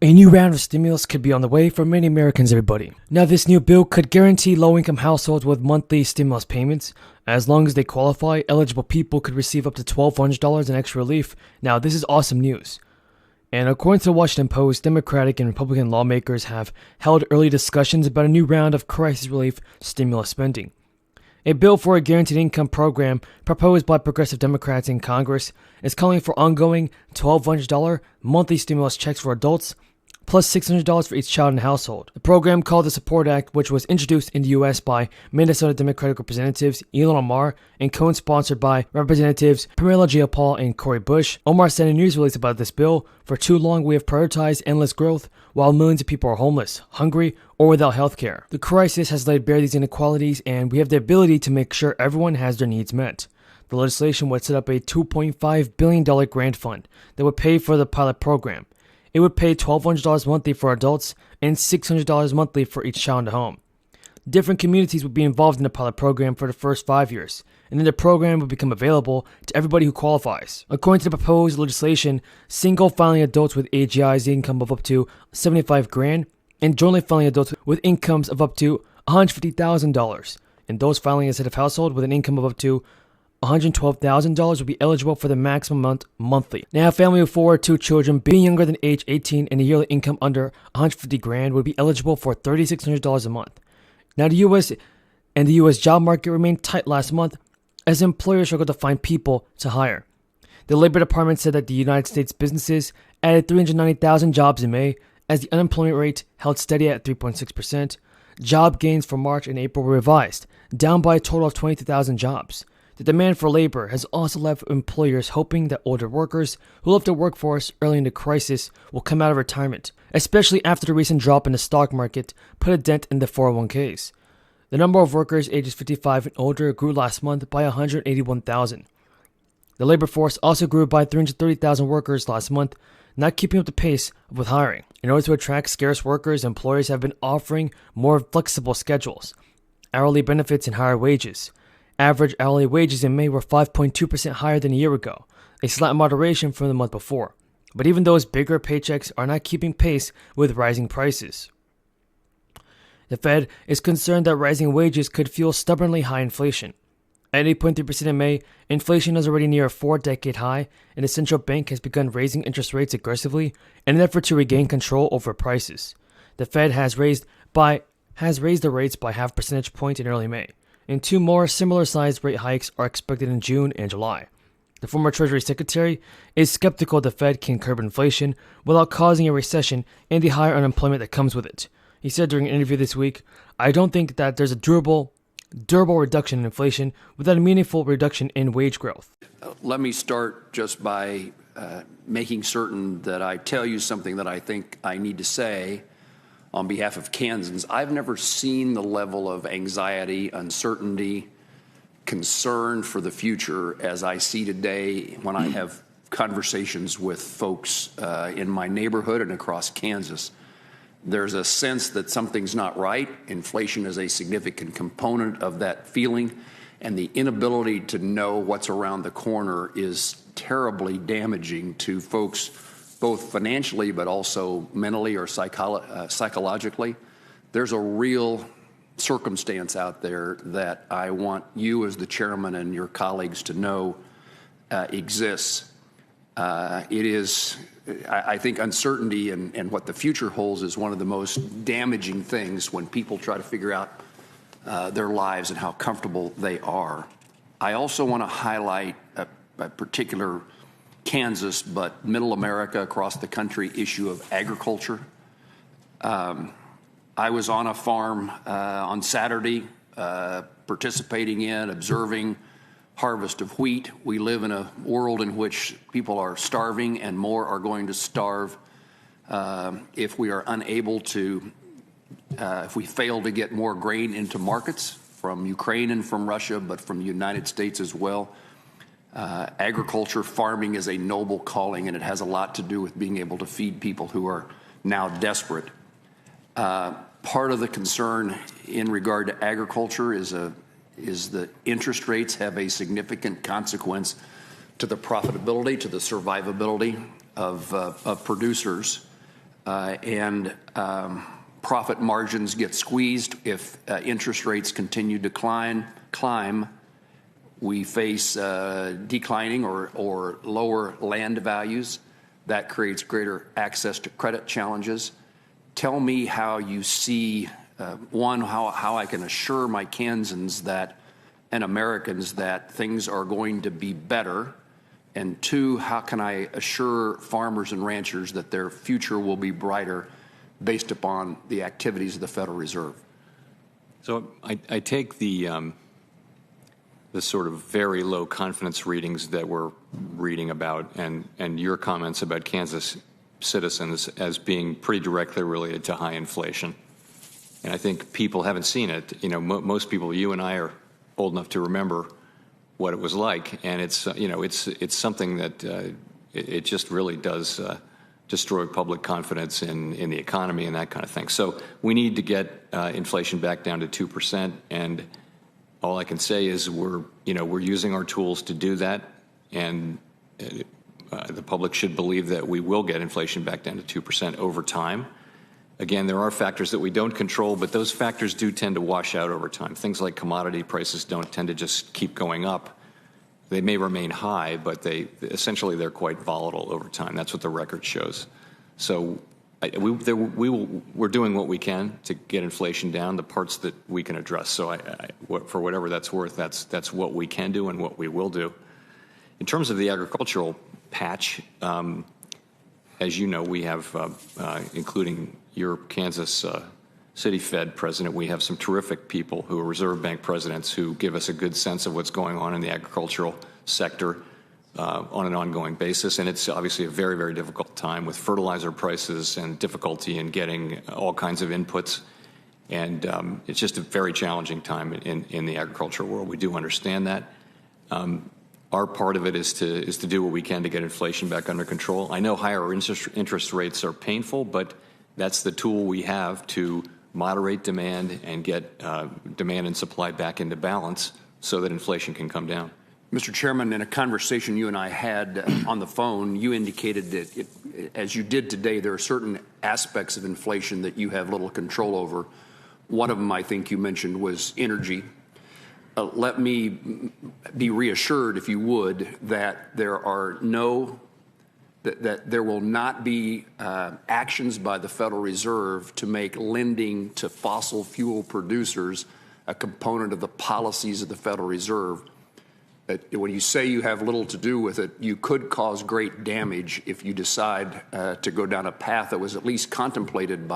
A new round of stimulus could be on the way for many Americans, everybody. Now, this new bill could guarantee low-income households with monthly stimulus payments. As long as they qualify, eligible people could receive up to $1,200 in extra relief. Now, this is awesome news. And according to the Washington Post, Democratic and Republican lawmakers have held early discussions about a new round of crisis relief stimulus spending. A bill for a guaranteed income program proposed by progressive Democrats in Congress is calling for ongoing $1,200 monthly stimulus checks for adults, plus $600 for each child in the household. The program, called the Support Act, which was introduced in the U.S. by Minnesota Democratic Representatives Ilhan Omar and co-sponsored by Representatives Pramila Jayapal and Cori Bush. Omar said in a news release about this bill, "For too long we have prioritized endless growth while millions of people are homeless, hungry, or without health care. The crisis has laid bare these inequalities, and we have the ability to make sure everyone has their needs met." The legislation would set up a $2.5 billion grant fund that would pay for the pilot program. It would pay $1,200 monthly for adults and $600 monthly for each child in the home. Different communities would be involved in the pilot program for the first 5 years, and then the program would become available to everybody who qualifies. According to the proposed legislation, single filing adults with AGI's income of up to $75,000 and jointly filing adults with incomes of up to $150,000, and those filing as head of household with an income of up to $112,000 would be eligible for the maximum amount monthly. Now, a family of 4 or 2 children being younger than age 18 and a yearly income under $150,000 would be eligible for $3,600 a month. Now, the U.S. job market remained tight last month as employers struggled to find people to hire. The Labor Department said that the United States businesses added 390,000 jobs in May as the unemployment rate held steady at 3.6%. Job gains for March and April were revised, down by a total of 22,000 jobs. The demand for labor has also left employers hoping that older workers who left the workforce early in the crisis will come out of retirement, especially after the recent drop in the stock market put a dent in the 401ks. The number of workers ages 55 and older grew last month by 181,000. The labor force also grew by 330,000 workers last month, not keeping up the pace with hiring. In order to attract scarce workers, employers have been offering more flexible schedules, hourly benefits, and higher wages. Average hourly wages in May were 5.2% higher than a year ago, a slight moderation from the month before. But even those bigger paychecks are not keeping pace with rising prices. The Fed is concerned that rising wages could fuel stubbornly high inflation. At 8.3% in May, inflation is already near a 4-decade high, and the central bank has begun raising interest rates aggressively in an effort to regain control over prices. The Fed has raised the rates by half percentage point in early May, and 2 more similar-sized rate hikes are expected in June and July. The former Treasury Secretary is skeptical the Fed can curb inflation without causing a recession and the higher unemployment that comes with it. He said during an interview this week, "I don't think that there's a durable reduction in inflation without a meaningful reduction in wage growth." Let me start just by making certain that I tell you something that I think I need to say on behalf of Kansans. I've never seen the level of anxiety, uncertainty, concern for the future as I see today when I have conversations with folks in my neighborhood and across Kansas. There's a sense that something's not right. Inflation is a significant component of that feeling, and the inability to know what's around the corner is terribly damaging to folks, both financially but also mentally or psychologically. There's a real circumstance out there that I want you as the chairman and your colleagues to know exists. It is, I think, uncertainty and what the future holds is one of the most damaging things when people try to figure out their lives and how comfortable they are. I also want to highlight a particular Kansas, but middle America, across the country, issue of agriculture. I was on a farm on Saturday, participating in, observing harvest of wheat. We live in a world in which people are starving, and more are going to starve if we are unable to, if we fail to get more grain into markets from Ukraine and from Russia, but from the United States as well. Agriculture, farming is a noble calling, and it has a lot to do with being able to feed people who are now desperate. Part of the concern in regard to agriculture is that interest rates have a significant consequence to the profitability, to the survivability of producers. and profit margins get squeezed. If interest rates continue to climb, we face declining or lower land values. That creates greater access to credit challenges. Tell me how you see, one, how I can assure my Kansans that and Americans that things are going to be better, and two, how can I assure farmers and ranchers that their future will be brighter based upon the activities of the Federal Reserve? So I take the sort of very low confidence readings that we're reading about and your comments about Kansas citizens as being pretty directly related to high inflation. And I think people haven't seen it. You know, most people, you and I, are old enough to remember what it was like, and it's it's something that it just really does destroy public confidence in the economy and that kind of thing. So we need to get inflation back down to 2%, and all I can say is we're using our tools to do that, and the public should believe that we will get inflation back down to 2% over time. Again, there are factors that we don't control, but those factors do tend to wash out over time. Things like commodity prices don't tend to just keep going up. They may remain high, but they're quite volatile over time. That's what the record shows. So we're doing what we can to get inflation down, the parts that we can address. So for whatever that's worth, that's what we can do and what we will do. In terms of the agricultural patch, as you know, we have, including your Kansas City Fed president, we have some terrific people who are Reserve Bank presidents who give us a good sense of what's going on in the agricultural sector on an ongoing basis. And it's obviously a very, very difficult time with fertilizer prices and difficulty in getting all kinds of inputs. And it's just a very challenging time in the agricultural world. We do understand that. Our part of it is to do what we can to get inflation back under control. I know higher interest rates are painful, but that's the tool we have to moderate demand and get demand and supply back into balance so that inflation can come down. Mr. Chairman, in a conversation you and I had on the phone, you indicated that, as you did today, there are certain aspects of inflation that you have little control over. One of them, I think you mentioned, was energy. Let me be reassured, if you would, that there will not be actions by the Federal Reserve to make lending to fossil fuel producers a component of the policies of the Federal Reserve. When you say you have little to do with it, you could cause great damage if you decide to go down a path that was at least contemplated by